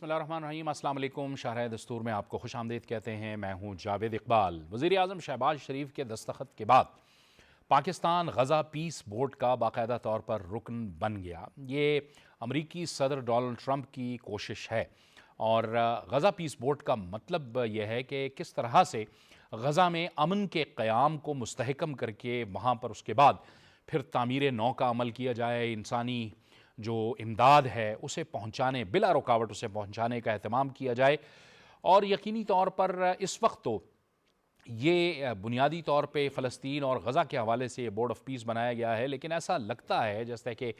بسم اللہ الرحمن الرحیم۔ السلام علیکم۔ شاہراہ دستور میں آپ کو خوش آمدید کہتے ہیں۔ میں ہوں جاوید اقبال۔ وزیر اعظم شہباز شریف کے دستخط کے بعد پاکستان غزہ پیس بورڈ کا باقاعدہ طور پر رکن بن گیا۔ یہ امریکی صدر ڈونلڈ ٹرمپ کی کوشش ہے، اور غزہ پیس بورڈ کا مطلب یہ ہے کہ کس طرح سے غزہ میں امن کے قیام کو مستحکم کر کے وہاں پر اس کے بعد پھر تعمیر نو کا عمل کیا جائے، انسانی جو امداد ہے اسے پہنچانے، بلا رکاوٹ اسے پہنچانے کا اہتمام کیا جائے۔ اور یقینی طور پر اس وقت تو یہ بنیادی طور پہ فلسطین اور غزہ کے حوالے سے یہ بورڈ آف پیس بنایا گیا ہے، لیکن ایسا لگتا ہے جیسے کہ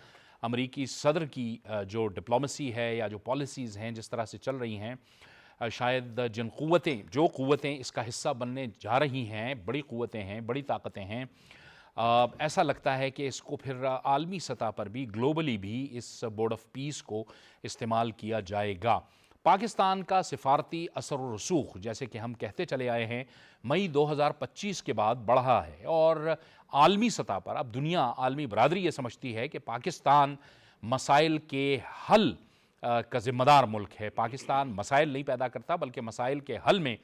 امریکی صدر کی جو ڈپلومیسی ہے یا جو پالیسیز ہیں جس طرح سے چل رہی ہیں، شاید جو قوتیں اس کا حصہ بننے جا رہی ہیں، بڑی قوتیں ہیں، بڑی طاقتیں ہیں، ایسا لگتا ہے کہ اس کو پھر عالمی سطح پر بھی، گلوبلی بھی اس بورڈ آف پیس کو استعمال کیا جائے گا۔ پاکستان کا سفارتی اثر و رسوخ، جیسے کہ ہم کہتے چلے آئے ہیں، مئی 2025 کے بعد بڑھا ہے، اور عالمی سطح پر اب عالمی برادری یہ سمجھتی ہے کہ پاکستان مسائل کے حل کا ذمہ دار ملک ہے۔ پاکستان مسائل نہیں پیدا کرتا بلکہ مسائل کے حل میں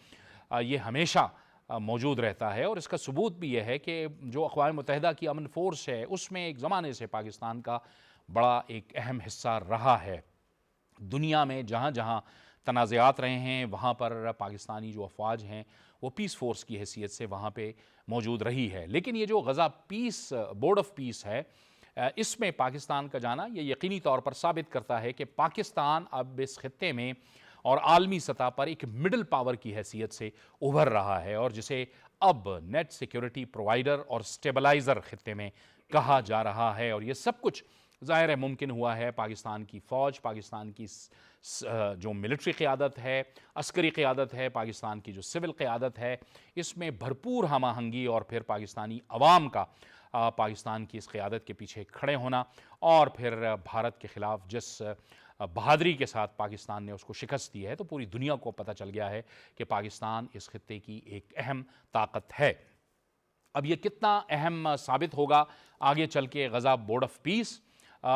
یہ ہمیشہ موجود رہتا ہے، اور اس کا ثبوت بھی یہ ہے کہ جو اقوام متحدہ کی امن فورس ہے اس میں ایک زمانے سے پاکستان کا بڑا ایک اہم حصہ رہا ہے۔ دنیا میں جہاں جہاں تنازعات رہے ہیں وہاں پر پاکستانی جو افواج ہیں وہ پیس فورس کی حیثیت سے وہاں پہ موجود رہی ہے۔ لیکن یہ جو غزہ پیس بورڈ آف پیس ہے، اس میں پاکستان کا جانا یہ یقینی طور پر ثابت کرتا ہے کہ پاکستان اب اس خطے میں اور عالمی سطح پر ایک مڈل پاور کی حیثیت سے ابھر رہا ہے، اور جسے اب نیٹ سیکیورٹی پرووائڈر اور سٹیبلائزر خطے میں کہا جا رہا ہے۔ اور یہ سب کچھ ظاہر ہے ممکن ہوا ہے پاکستان کی فوج، پاکستان کی جو ملٹری قیادت ہے، عسکری قیادت ہے، پاکستان کی جو سول قیادت ہے، اس میں بھرپور ہم آہنگی اور پھر پاکستانی عوام کا پاکستان کی اس قیادت کے پیچھے کھڑے ہونا، اور پھر بھارت کے خلاف جس بہادری کے ساتھ پاکستان نے اس کو شکست دی ہے، تو پوری دنیا کو پتہ چل گیا ہے کہ پاکستان اس خطے کی ایک اہم طاقت ہے۔ اب یہ کتنا اہم ثابت ہوگا آگے چل کے غزہ بورڈ آف پیس،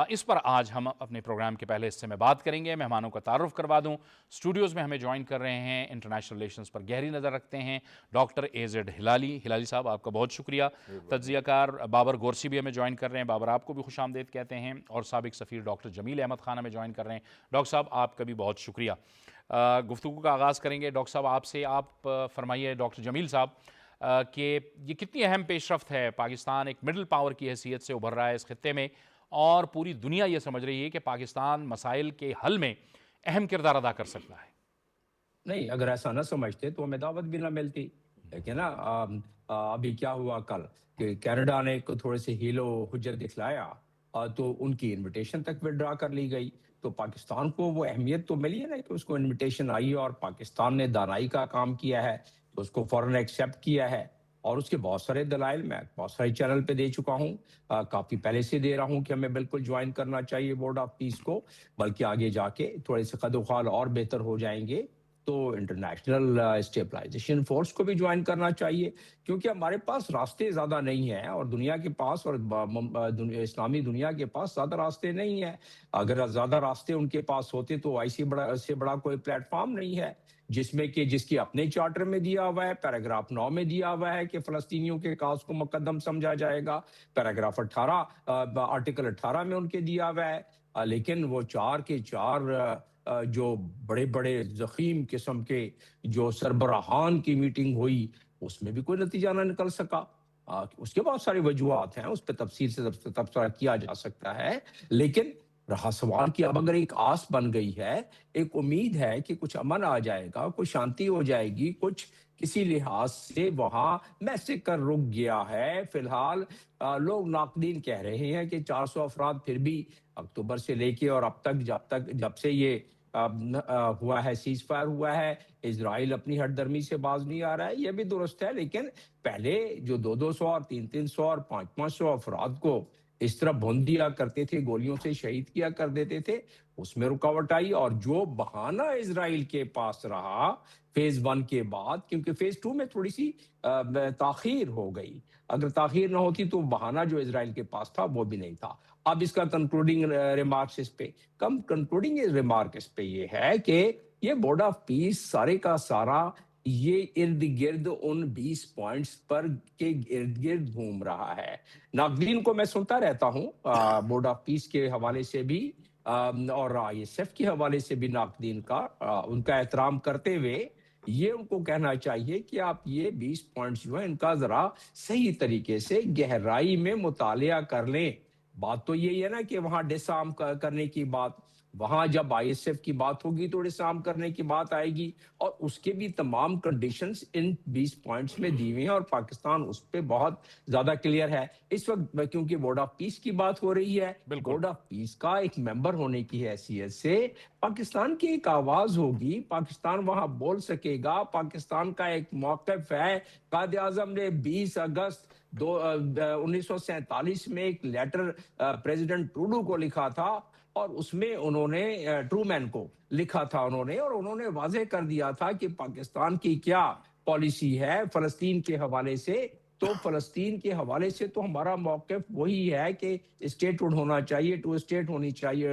اس پر آج ہم اپنے پروگرام کے پہلے حصے میں بات کریں گے۔ مہمانوں کا تعارف کروا دوں۔ اسٹوڈیوز میں ہمیں جوائن کر رہے ہیں، انٹرنیشنل ریلیشنز پر گہری نظر رکھتے ہیں، ڈاکٹر AZ ہلالی صاحب، آپ کا بہت شکریہ۔ تجزیہ کار بابر گورسی بھی ہمیں جوائن کر رہے ہیں، بابر آپ کو بھی خوش آمدید کہتے ہیں، اور سابق سفیر ڈاکٹر جمیل احمد خان ہمیں جوائن کر رہے ہیں۔ ڈاکٹر صاحب آپ کا بھی بہت شکریہ۔ گفتگو کا آغاز کریں گے ڈاکٹر صاحب آپ سے۔ آپ فرمائیے ڈاکٹر جمیل صاحب کہ یہ کتنی اہم پیش رفت ہے، پاکستان ایک مڈل پاور کی حیثیت سے ابھر رہا ہے اس خطے میں، اور پوری دنیا یہ سمجھ رہی ہے کہ پاکستان مسائل کے حل میں اہم کردار ادا کر سکتا ہے۔ نہیں، اگر ایسا نہ سمجھتے تو ہمیں دعوت بھی نہ ملتی، لیکن نا ابھی کیا ہوا کل کہ کینیڈا نے تھوڑے سے ہیلو حجت دکھلایا، تو ان کی انویٹیشن تک وڈرا کر لی گئی۔ تو پاکستان کو وہ اہمیت تو ملی ہے نا کہ اس کو انویٹیشن آئی، اور پاکستان نے دانائی کا کام کیا ہے تو اس کو فوراً ایکسیپٹ کیا ہے، اور اس کے بہت سارے دلائل میں بہت سارے چینل پہ دے چکا ہوں، کافی پہلے سے دے رہا ہوں کہ ہمیں بالکل جوائن کرنا چاہیے بورڈ آف پیس کو، بلکہ آگے جا کے تھوڑے سے قد و قال اور بہتر ہو جائیں گے تو انٹرنیشنل اسٹیبلائزیشن فورس کو بھی جوائن کرنا چاہیے، کیونکہ ہمارے پاس راستے زیادہ نہیں ہیں، اور دنیا کے پاس اور اسلامی دنیا کے پاس زیادہ راستے نہیں ہیں۔ اگر زیادہ راستے ان کے پاس ہوتے تو سے بڑا کوئی پلیٹ فارم نہیں ہے جس کی اپنے چارٹر میں دیا ہوا ہے، پیراگراف 9 میں دیا ہوا ہے کہ فلسطینیوں کے کاز کو مقدم سمجھا جائے گا، پیراگراف 18 آرٹیکل 18 میں ان کے دیا ہوا ہے، لیکن وہ 4 کے 4 جو بڑے بڑے ضخیم قسم کے جو سربراہان کی میٹنگ ہوئی اس میں بھی کوئی نتیجہ نہ نکل سکا۔ اس کے بہت ساری وجوہات ہیں، اس پہ تفصیل سے تبصرہ کیا جا سکتا ہے، لیکن رہا سوال کہ اب اگر ایک آس بن گئی ہے، ایک امید ہے کہ کچھ امن آ جائے گا، کچھ شانتی ہو جائے گی، کچھ کسی لحاظ سے وہاں میسیکر رک گیا ہے۔ فی الحال لوگ ناقدین کہہ رہے ہیں کہ 400 افراد پھر بھی اکتوبر سے لے کے اور اب تک جب سے یہ ہوا ہے، سیز فائر ہوا ہے، اسرائیل اپنی ہٹ درمی سے باز نہیں آ رہا ہے، یہ بھی درست ہے، لیکن پہلے جو 200 اور 300 اور 500 افراد کو اس طرح بھون دیا کرتے تھے, گولیوں سے شہید کیا کر دیتے تھے, اس میں رکاوٹ آئی. اور جو بہانہ اسرائیل کے پاس رہا فیز 1 کے بعد, کیونکہ فیز 2 میں تھوڑی سی تاخیر ہو گئی, اگر تاخیر نہ ہوتی تو بہانہ جو اسرائیل کے پاس تھا وہ بھی نہیں تھا. اب اس کا کنکلوڈنگ ریمارکس اس پہ کنکلوڈنگ ریمارک اس پہ یہ ہے کہ یہ بورڈ آف پیس سارے کا سارا یہ ارد گرد ان 20 پوائنٹس پر کے ارد گرد گھوم رہا ہے. ناقدین کو میں سنتا رہتا ہوں بورڈ آف پیس کے حوالے سے بھی اور آئی ایس ایف کے حوالے سے بھی, ناقدین کا ان کا احترام کرتے ہوئے یہ ان کو کہنا چاہیے کہ آپ یہ 20 پوائنٹس جو ہیں ان کا ذرا صحیح طریقے سے گہرائی میں مطالعہ کر لیں. بات تو یہی ہے نا کہ وہاں ڈس آرم کرنے کی بات, وہاں جب آئی ایس ایف کی بات ہوگی تو ڈس آرم کرنے کی بات آئے گی, اور اس کے بھی تمام کنڈیشنز ان 20 پوائنٹس میں دی ہوئی ہیں, اور پاکستان اس پہ بہت زیادہ کلیئر ہے اس وقت. کیونکہ بورڈ آف پیس کی بات ہو رہی ہے, بورڈ آف پیس کا ایک ممبر ہونے کی حیثیت سے پاکستان کی ایک آواز ہوگی, پاکستان وہاں بول سکے گا, پاکستان کا ایک موقف ہے. قائد اعظم نے 20 اگست 1947 میں ایک لیٹر پریزیڈنٹ ٹروڈو کو لکھا تھا, اور اس میں انہوں نے ٹرومین کو لکھا تھا انہوں نے واضح کر دیا تھا کہ پاکستان کی کیا پالیسی ہے فلسطین کے حوالے سے. تو فلسطین کے حوالے سے تو ہمارا موقف وہی ہے کہ اسٹیٹ ہوڈ ہونا چاہیے, 2 اسٹیٹ ہونی چاہیے,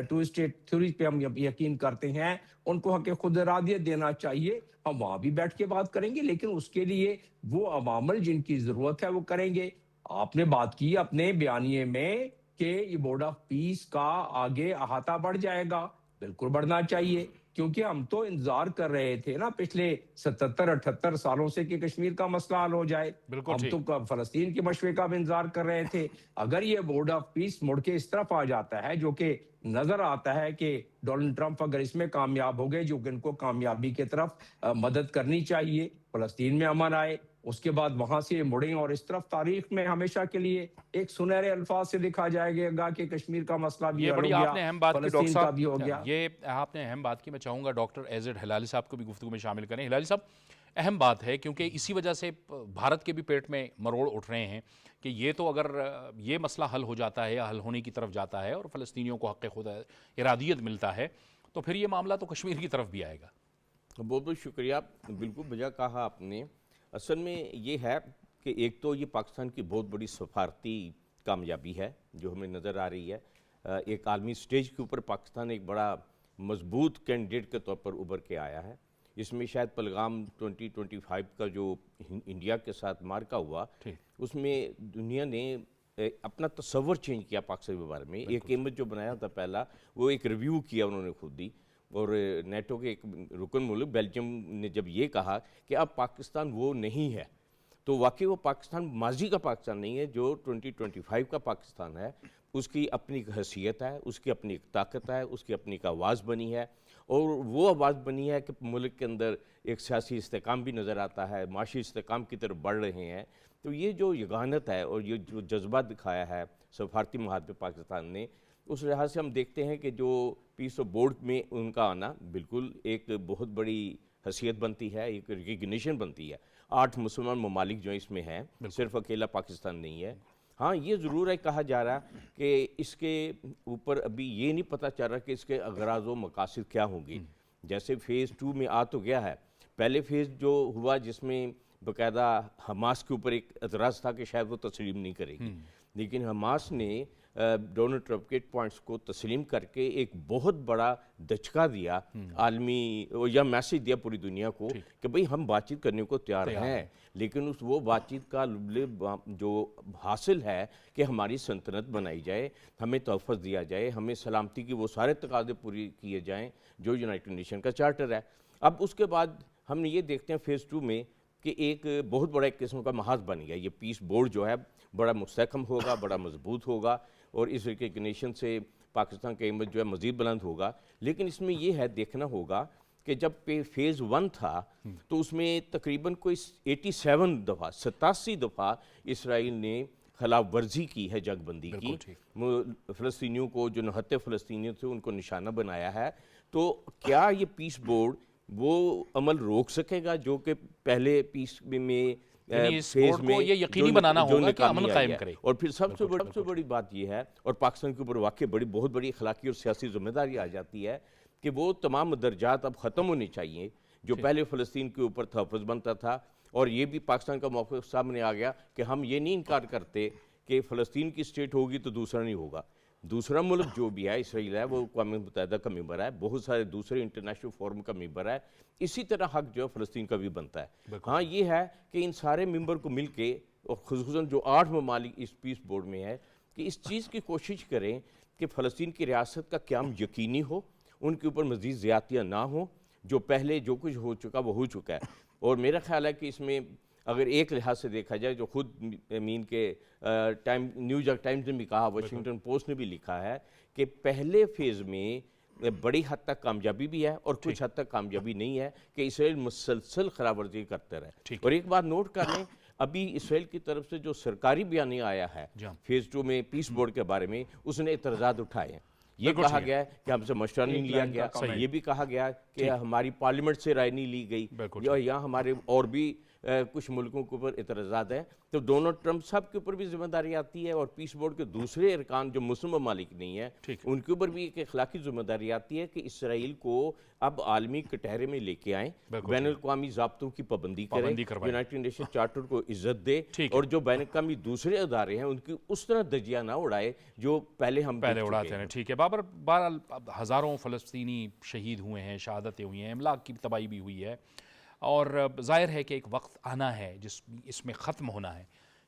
2 اسٹیٹ تھیوری پہ ہم یقین کرتے ہیں, ان کو حق خود ارادیت دینا چاہیے. ہم وہاں بھی بیٹھ کے بات کریں گے, لیکن اس کے لیے وہ عوامل جن کی ضرورت ہے وہ کریں گے. آپ نے بات کی اپنے بیانیے میں کہ یہ بورڈ آف پیس کا آگے احاطہ بڑھ جائے گا, بالکل بڑھنا چاہیے, کیونکہ ہم تو انتظار کر رہے تھے نا پچھلے 77-78 سالوں سے کہ کشمیر کا مسئلہ حل ہو جائے. ہم تو فلسطین کے مشورے کا بھی انتظار کر رہے تھے. اگر یہ بورڈ آف پیس مڑ کے اس طرف آ جاتا ہے, جو کہ نظر آتا ہے کہ ڈونلڈ ٹرمپ اگر اس میں کامیاب ہو گئے, جو کہ ان کو کامیابی کی طرف مدد کرنی چاہیے, فلسطین میں امن آئے, اس کے بعد وہاں سے مڑیں اور اس طرف تاریخ میں ہمیشہ کے لیے ایک سنہرے الفاظ سے لکھا جائے گا کہ کشمیر کا مسئلہ بھی یہ حل ہو بڑی گیا, آپ نے اہم بات کی ڈاکٹر فلسطین کا صاحب, بھی ہو گیا. یہ آپ نے اہم بات کی. میں چاہوں گا ڈاکٹر ایزڈ ہلالی صاحب کو بھی گفتگو میں شامل کریں. ہلالی صاحب, اہم بات ہے کیونکہ اسی وجہ سے بھارت کے بھی پیٹ میں مروڑ اٹھ رہے ہیں کہ یہ تو اگر یہ مسئلہ حل ہو جاتا ہے یا حل ہونے کی طرف جاتا ہے اور فلسطینیوں کو حق خود ارادیت ملتا ہے, تو پھر یہ معاملہ تو کشمیر کی طرف بھی آئے گا. بہت بہت شکریہ, بالکل بجا کہا آپ نے. اصل میں یہ ہے کہ ایک تو یہ پاکستان کی بہت بڑی سفارتی کامیابی ہے جو ہمیں نظر آ رہی ہے. ایک عالمی سٹیج کے اوپر پاکستان ایک بڑا مضبوط کینڈیڈیٹ کے طور پر ابھر کے آیا ہے. اس میں شاید پلگام 2025 کا جو انڈیا کے ساتھ مارکا ہوا, اس میں دنیا نے اپنا تصور چینج کیا پاکستان کے بارے میں. ایک امیج جو بنایا تھا پہلا, وہ ایک ریویو کیا انہوں نے خود ہی, اور نیٹو کے ایک رکن ملک بیلجیم نے جب یہ کہا کہ اب پاکستان وہ نہیں ہے, تو واقعی وہ پاکستان ماضی کا پاکستان نہیں ہے. جو 2025 کا پاکستان ہے, اس کی اپنی ایک حیثیت ہے, اس کی اپنی ایک طاقت ہے, اس کی اپنی ایک آواز بنی ہے, اور وہ آواز بنی ہے کہ ملک کے اندر ایک سیاسی استحکام بھی نظر آتا ہے, معاشی استحکام کی طرف بڑھ رہے ہیں. تو یہ جو یگانت ہے اور یہ جو جذبہ دکھایا ہے سفارتی محاذ پہ پاکستان نے, اس لحاظ سے ہم دیکھتے ہیں کہ جو پیس آف بورڈ میں ان کا آنا بالکل ایک بہت بڑی حیثیت بنتی ہے, ایک ریکگنیشن بنتی ہے. 8 مسلمان ممالک جو اس میں ہیں, صرف اکیلا پاکستان نہیں ہے. ہاں یہ ضرور ہے کہا جا رہا کہ اس کے اوپر ابھی یہ نہیں پتہ چل رہا کہ اس کے اغراض و مقاصد کیا ہوں گی. جیسے فیز 2 میں آ تو گیا ہے, پہلے فیز جو ہوا جس میں باقاعدہ حماس کے اوپر ایک اعتراض تھا کہ شاید وہ تسلیم نہیں کرے گی, لیکن حماس نے ڈونلڈ ٹرمپ کے پوائنٹس کو تسلیم کر کے ایک بہت بڑا دھچکا دیا عالمی, یا میسیج دیا پوری دنیا کو کہ بھئی ہم بات چیت کرنے کو تیار ہیں, لیکن وہ بات چیت کا جو حاصل ہے کہ ہماری سلطنت بنائی جائے, ہمیں تحفظ دیا جائے, ہمیں سلامتی کی وہ سارے تقاضے پوری کیے جائیں جو یونائٹڈ نیشن کا چارٹر ہے. اب اس کے بعد ہم یہ دیکھتے ہیں فیز 2 میں کہ ایک بہت بڑا ایک قسم کا محاذ بن گیا. یہ پیس بورڈ جو ہے بڑا مستحکم ہوگا, بڑا مضبوط ہوگا, اور اس ریکگنیشن سے پاکستان کا امیج جو ہے مزید بلند ہوگا. لیکن اس میں یہ ہے دیکھنا ہوگا کہ جب فیز 1 تھا تو اس میں تقریباً کوئی 87 دفعہ اسرائیل نے خلاف ورزی کی ہے جنگ بندی کی, فلسطینیوں کو جو نہتے فلسطینیوں تھے ان کو نشانہ بنایا ہے. تو کیا یہ پیس بورڈ وہ عمل روک سکے گا جو کہ پہلے پیس میں یعنی اس فیز بورڈ کو میں یہ یقینی بنانا جو ہوگا کہ ناکامی امن آئی قائم ہے۔ کرے۔ اور پھر سب سے بڑی بات یہ ہے، اور پاکستان کے اوپر واقعی بہت بڑی اخلاقی اور سیاسی ذمہ داری آ جاتی ہے کہ وہ تمام درجات اب ختم ہونی چاہیے جو پہلے فلسطین کے اوپر تحفظ بنتا تھا، اور یہ بھی پاکستان کا موقف سامنے آ گیا کہ ہم یہ نہیں انکار کرتے کہ فلسطین کی اسٹیٹ ہوگی تو دوسرا نہیں ہوگا۔ دوسرا ملک جو بھی ہے، اسرائیل ہے، وہ اقوام متحدہ کا ممبر ہے، بہت سارے دوسرے انٹرنیشنل فورم کا ممبر ہے، اسی طرح حق جو ہے فلسطین کا بھی بنتا ہے۔ ہاں یہ ہے کہ ان سارے ممبر کو مل کے، اور خصوصاً جو 8 ممالک اس پیس بورڈ میں ہے، کہ اس چیز کی کوشش کریں کہ فلسطین کی ریاست کا قیام یقینی ہو، ان کے اوپر مزید زیادتیاں نہ ہوں، جو پہلے جو کچھ ہو چکا وہ ہو چکا ہے۔ اور میرا خیال ہے کہ اس میں اگر ایک لحاظ سے دیکھا جائے، جو خود مین کے نیو یارک ٹائمز نے بھی کہا، واشنگٹن پوسٹ نے بھی لکھا ہے کہ پہلے فیز میں بڑی حد تک کامیابی بھی ہے اور کچھ حد تک کامیابی نہیں ہے، کہ اسرائیل مسلسل خراب ورزی کرتے رہے۔ اور ایک بات نوٹ کر لیں، ابھی اسرائیل کی طرف سے جو سرکاری بیانیہ آیا ہے فیز 2 میں پیس بورڈ کے بارے میں، اس نے اعتراضات اٹھائے ہیں۔ یہ کہا گیا ہے کہ ہم سے مشورہ نہیں لیا گیا، یہ بھی کہا گیا کہ ہماری پارلیمنٹ سے رائے نہیں لی گئی، یا ہمارے اور بھی کچھ ملکوں کے اوپر اعتراضات ہیں۔ تو ڈونلڈ ٹرمپ صاحب کے اوپر بھی ذمہ داری آتی ہے، اور پیس بورڈ کے دوسرے ارکان جو مسلم ممالک نہیں ہیں ان کے اوپر بھی ایک اخلاقی ذمہ داری آتی ہے کہ اسرائیل کو اب عالمی کٹہرے میں لے کے آئیں، بین الاقوامی ضابطوں کی پابندی کریں، یونائٹڈ نیشن چارٹر کو عزت دے، اور جو بین الاقوامی دوسرے ادارے ہیں ان کی اس طرح دجیاں نہ اڑائے جو پہلے ہم اڑاتے ہیں۔ ٹھیک ہے بابر، بہرحال ہزاروں فلسطینی شہید ہوئے ہیں، شہادتیں ہوئی ہیں، املاک کی تباہی بھی ہوئی ہے، اور ظاہر ہے کہ ایک وقت آنا ہے جس اس میں ختم ہونا ہے۔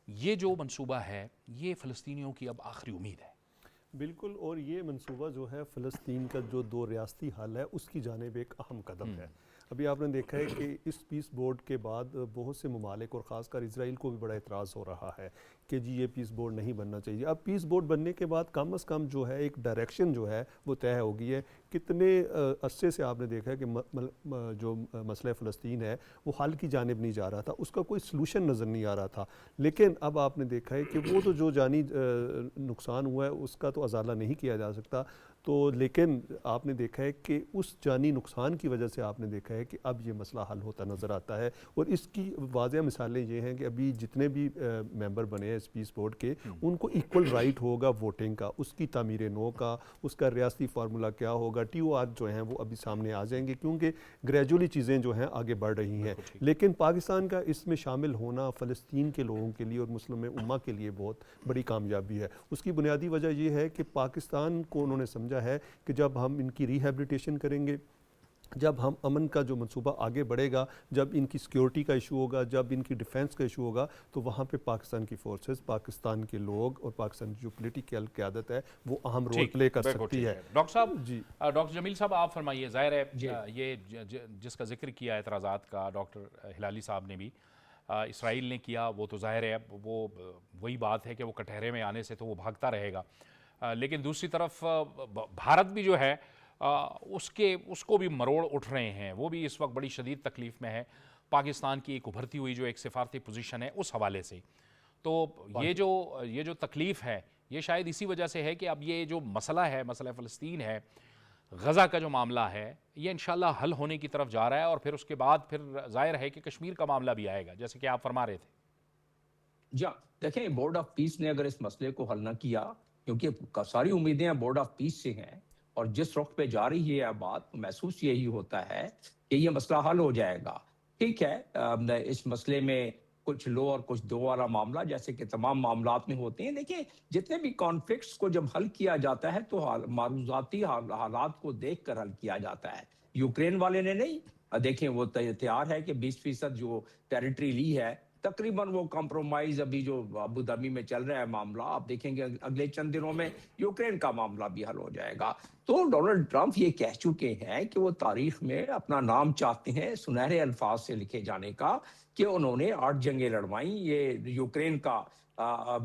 یہ جو منصوبہ ہے یہ فلسطینیوں کی اب آخری امید ہے۔ بالکل، اور یہ منصوبہ جو ہے فلسطین کا جو 2 ریاستی حل ہے اس کی جانب ایک اہم قدم ہے۔ ابھی آپ نے دیکھا ہے کہ اس پیس بورڈ کے بعد بہت سے ممالک اور خاص کر اسرائیل کو بھی بڑا اعتراض ہو رہا ہے کہ جی یہ پیس بورڈ نہیں بننا چاہیے۔ اب پیس بورڈ بننے کے بعد کم از کم جو ہے ایک ڈائریکشن جو ہے وہ طے ہو گئی ہے۔ کتنے عرصے سے آپ نے دیکھا ہے کہ جو مسئلہ فلسطین ہے وہ حل کی جانب نہیں جا رہا تھا، اس کا کوئی سلوشن نظر نہیں آ رہا تھا، لیکن اب آپ نے دیکھا ہے کہ وہ تو جو جانی نقصان ہوا ہے اس کا تو ازالہ نہیں کیا جا سکتا، تو لیکن آپ نے دیکھا ہے کہ اس جانی نقصان کی وجہ سے آپ نے دیکھا ہے کہ اب یہ مسئلہ حل ہوتا نظر آتا ہے۔ اور اس کی واضح مثالیں یہ ہیں کہ ابھی جتنے بھی ممبر بنے ہیں اس پیس بورڈ کے، ان کو ایکول رائٹ ہوگا ووٹنگ کا، اس کی تعمیر نو کا، اس کا ریاستی فارمولا کیا ہوگا، ٹی او آر جو ہیں وہ ابھی سامنے آ جائیں گے، کیونکہ گریجولی چیزیں جو ہیں آگے بڑھ رہی ہیں۔ لیکن پاکستان کا اس میں شامل ہونا فلسطین کے لوگوں کے لیے اور مسلم امہ کے لیے بہت بڑی کامیابی ہے۔ اس کی بنیادی وجہ یہ ہے کہ پاکستان کو انہوں نے سمجھا ہے کہ جب ہم ان کی ریہیبلیٹیشن کریں گے، جب ہم امن کا جو منصوبہ آگے بڑھے گا، جب ان کی سیکیورٹی کا ایشو ہوگا، جب ان کی ڈیفنس کا ایشو ہوگا، تو وہاں پہ پاکستان کی فورسز، پاکستان کے لوگ اور پاکستان کی جو پولیٹیکل قیادت ہے وہ اہم رول پلے کر سکتی ہے۔ ڈاکٹر صاحب، ڈاکٹر جمیل صاحب آپ فرمائیے۔ ظاہر ہے یہ جس کا ذکر کیا اعتراضات کا ڈاکٹر ہلالی صاحب نے بھی، اسرائیل نے کیا، وہ تو ظاہر ہے وہ وہی بات ہے کہ وہ کٹہرے میں آنے سے تو وہ بھاگتا رہے گا، لیکن دوسری طرف بھارت بھی جو ہے اس کو بھی مروڑ اٹھ رہے ہیں، وہ بھی اس وقت بڑی شدید تکلیف میں ہے، پاکستان کی ایک ابھرتی ہوئی جو ایک سفارتی پوزیشن ہے اس حوالے سے۔ تو یہ جو تکلیف ہے یہ شاید اسی وجہ سے ہے کہ اب یہ جو مسئلہ ہے، مسئلہ فلسطین ہے، غزہ کا جو معاملہ ہے، یہ انشاءاللہ حل ہونے کی طرف جا رہا ہے، اور پھر اس کے بعد پھر ظاہر ہے کہ کشمیر کا معاملہ بھی آئے گا، جیسے کہ آپ فرما رہے تھے۔ دیکھیں، بورڈ آف پیس نے اگر اس مسئلے کو حل نہ کیا، کیونکہ ساری امیدیں بورڈ آف پیس سے ہیں، اور جس رخ پہ جا رہی ہے بات، محسوس یہی ہوتا ہے کہ یہ مسئلہ حل ہو جائے گا۔ ٹھیک ہے، اس مسئلے میں کچھ لو اور کچھ دو والا معاملہ جیسے کہ تمام معاملات میں ہوتے ہیں۔ دیکھیں، جتنے بھی کانفلکٹس کو جب حل کیا جاتا ہے تو معروضاتی حالات کو دیکھ کر حل کیا جاتا ہے۔ یوکرین والے نے نہیں، دیکھیں وہ تیار ہے کہ 20% جو ٹیریٹری لی ہے، تقریباً وہ کمپرومائز ابھی جو ابو دھابی میں چل رہا ہے معاملہ، آپ دیکھیں گے اگلے چند دنوں میں یوکرین کا معاملہ بھی حل ہو جائے گا۔ تو ڈونلڈ ٹرمپ یہ کہہ چکے ہیں کہ وہ تاریخ میں اپنا نام چاہتے ہیں سنہرے الفاظ سے لکھے جانے کا، کہ انہوں نے 8 جنگیں لڑوائیں۔ یہ یوکرین کا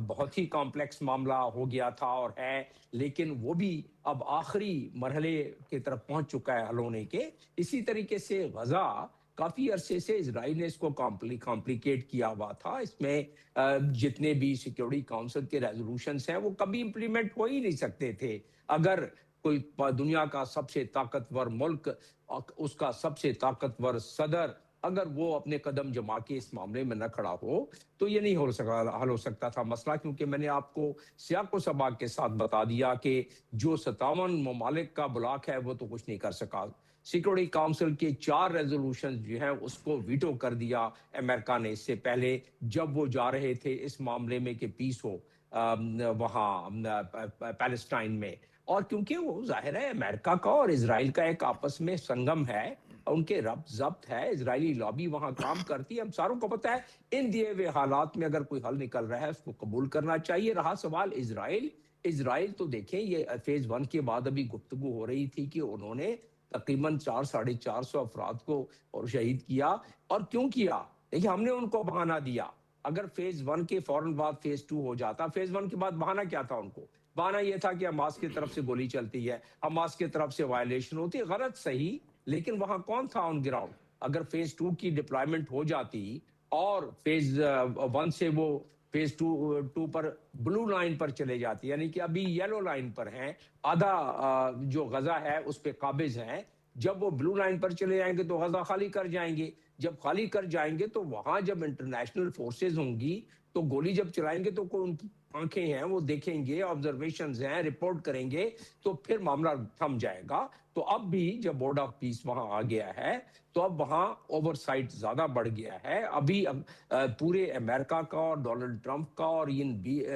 بہت ہی کمپلیکس معاملہ ہو گیا تھا اور ہے، لیکن وہ بھی اب آخری مرحلے کی طرف پہنچ چکا ہے حل ہونے کے۔ اسی طریقے سے غزہ کافی عرصے سے اسرائیل نے اس کو کمپلیکیٹ کیا ہوا تھا۔ اس میں جتنے بھی سیکیورٹی کاؤنسل کے ریزولوشنز ہیں وہ کبھی امپلیمنٹ ہو ہی نہیں سکتے تھے اگر کوئی دنیا کا سب سے طاقتور ملک، اس کا سب سے طاقتور صدر اگر وہ اپنے قدم جما کے اس معاملے میں نہ کھڑا ہو تو یہ نہیں حل ہو سکتا تھا مسئلہ، کیونکہ میں نے آپ کو سیاق و سباق کے ساتھ بتا دیا کہ جو 57 ممالک کا بلاک ہے وہ تو کچھ نہیں کر سکا۔ سیکورٹی کاؤنسل کے 4 ریزولوشن جو ہیں اس کو ویٹو کر دیا امریکہ نے، اس سے پہلے جب وہ جا رہے تھے اس معاملے میں کہ پیس ہو وہاں پیلسٹائن میں۔ اور کیونکہ وہ ظاہر ہے امریکہ کا اور اسرائیل کا ایک آپس میں سنگم ہے، ان کے ربط ضبط ہے، اسرائیلی لابی وہاں کام کرتی ہے، ہم ساروں کو پتہ ہے۔ ان دیے ہوئے حالات میں اگر کوئی حل نکل رہا ہے اس کو قبول کرنا چاہیے۔ رہا سوال اسرائیل تو دیکھیں یہ فیز 1 کے بعد ابھی گفتگو ہو رہی تھی کہ انہوں نے تقریباً 400-450 افراد کو اور شہید کیا۔ اور کیوں کیا؟ دیکھیں ہم نے ان کو بہانہ دیا۔ اگر فیز 1 کے فوراً بعد فیز 2 ہو جاتا، فیز 1 کے بعد بہانہ کیا تھا ان کو؟ بہانہ یہ تھا کہ حماس کی طرف سے گولی چلتی ہے، حماس کی طرف سے وائلیشن ہوتی ہے، غلط صحیح، لیکن وہاں کون تھا آن گراؤنڈ؟ اگر فیز 2 کی ڈپلائمنٹ ہو جاتی اور فیز 1 سے وہ فیز 2 پر بلو لائن پر چلے جاتی، یعنی کہ ابھی یلو لائن پر ہیں، آدھا جو غزہ ہے اس پہ قابض ہیں، جب وہ بلو لائن پر چلے جائیں گے تو غزہ خالی کر جائیں گے، جب خالی کر جائیں گے تو وہاں جب انٹرنیشنل فورسز ہوں گی تو گولی جب چلائیں گے تو کوئی ان کی آنکھیں ہیں وہ دیکھیں گے، آبزرویشنز ہیں، رپورٹ کریں گے، تو پھر معاملہ تھم جائے گا۔ تو اب بھی جب بورڈ آف پیس وہاں آ گیا ہے تو اب وہاں اوور سائٹ زیادہ بڑھ گیا ہے۔ ابھی پورے امریکہ کا اور ڈونلڈ ٹرمپ کا اور ان